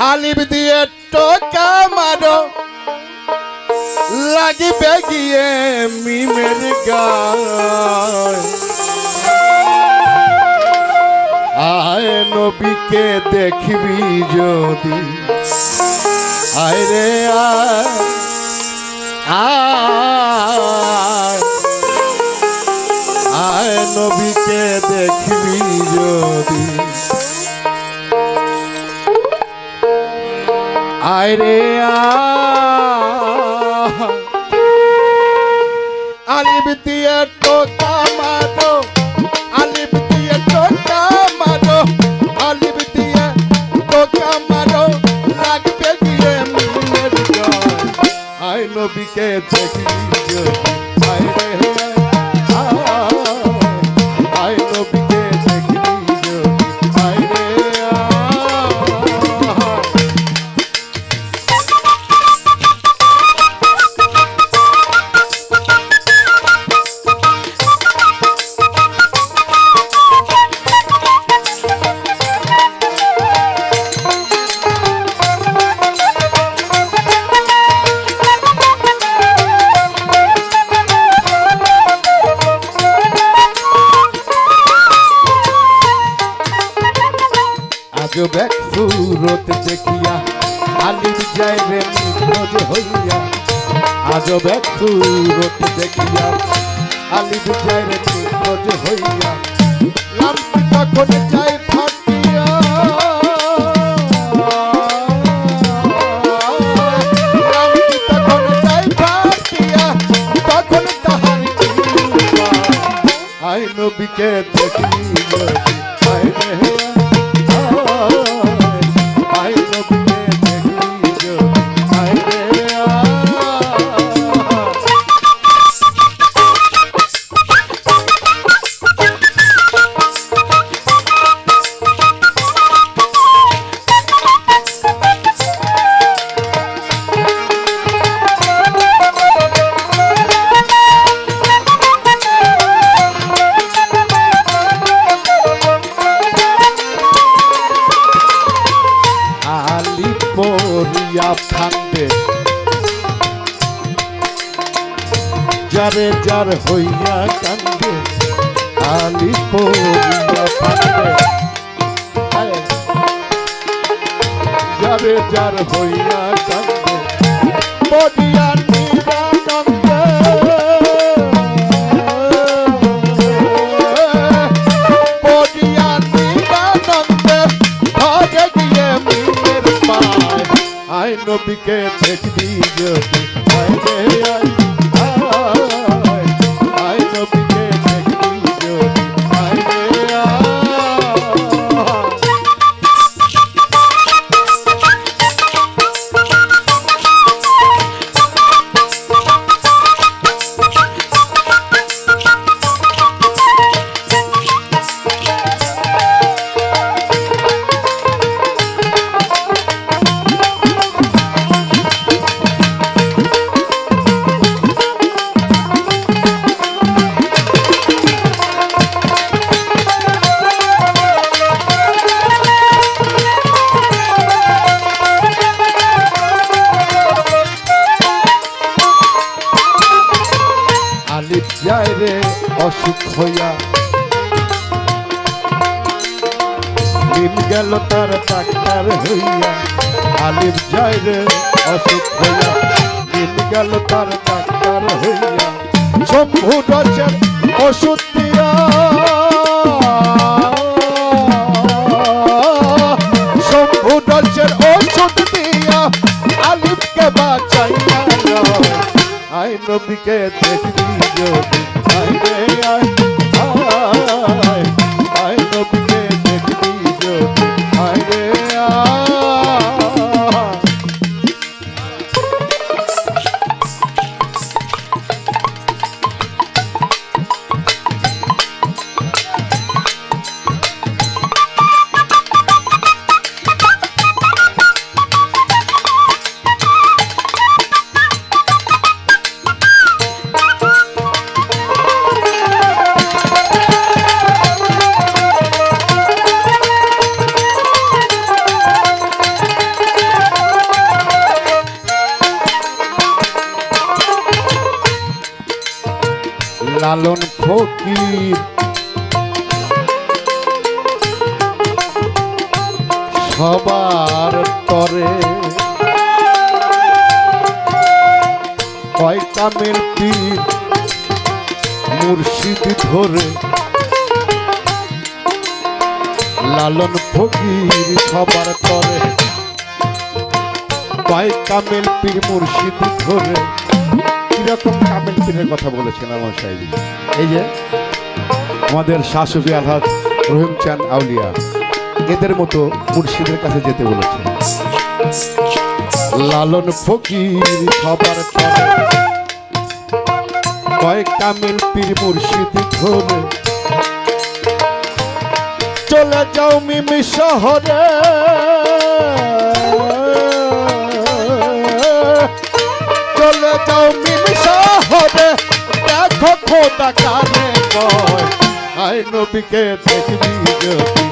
আলিফ দিয়ে টোকা মারো লাগিবে গিয়ে মিমের গায়। আয় নবীকে দেখবি যদি, আয় রে আয়, আয় নবীকে দেখবি যদি, আয় রে আলিফ দিয়ে টোকা মারো, আলিফ দিয়ে টোকা মারো, আলিফ দিয়ে টোকা মারো লাগবে গিয়ে মিমের গায়। আয় নবীকে দেখবি যদি, আয় রে আয় নবীকে দেখবি যদি, আয় রে আজব এক সুরত দেখিয়া আলিফ যায় রে নিখোঁজ হইয়া। আজব এক সুরত দেখিয়া আলিফ যায় রে নিখোঁজ হইয়া। লামটি তখন যায় ফাটিয়া, লামটি তখন যায় ফাটিয়া, তখন তাহার কি উপায়। আয় নবীকে দেখবি যদি, আয় রে পড়িয়া ফান্দে যারে যার হইয়া কান্দে। আলিফ পড়িয়া ফান্দে যারে যার হইয়া কান্দে। পড়িয়া নিরানন্দে পড়িয়া নিরানন্দে ভাগে গিয়ে মিমের পায়। আয় নবীকে দেখবি যদি, আয় রে আয়, আয় নবীকে দেখবি যদি, আয় রে আলিফ যায় রে অসুখ হইয়া, মিম গেল তার ডাক্তার হইয়া। আলিফ যায় রে অসুখ হইয়া, মিম গেল তার ডাক্তার হইয়া। শম্ভু রচের ওষুধ দিয়া, শম্ভু রচের ওষুধ দিয়া আলিফকে বাঁচাইয়া। আয় নবীকে দেখবি যদি, আয় রে আয়, আয়, আয় নবীকে দেখবি যদি, আয় রে ফকির সবার তরে কয় কামেল পীর মুর্শিদ ধরে লালন ফকির সবার তরে কয় কামেল পীর মুর্শিদ ধরে। কিরকম কামেল পীরের কথা বলেছেন আমার সাহেব? এই যে আমাদের শাহ সুফি আলহাজ রহিম চাঁদ আউলিয়া এদের মতো মুর্শিদের কাছে যেতে বলেছেন। লালন ফকির সবার তরে কয় কামেল পীর মুর্শিদ ধরে চলে যাও মিমি শহরে, চলে যাও মিমি শহরে, দেখো খোদা কানে কয় আই নবীকে দেখবি যদি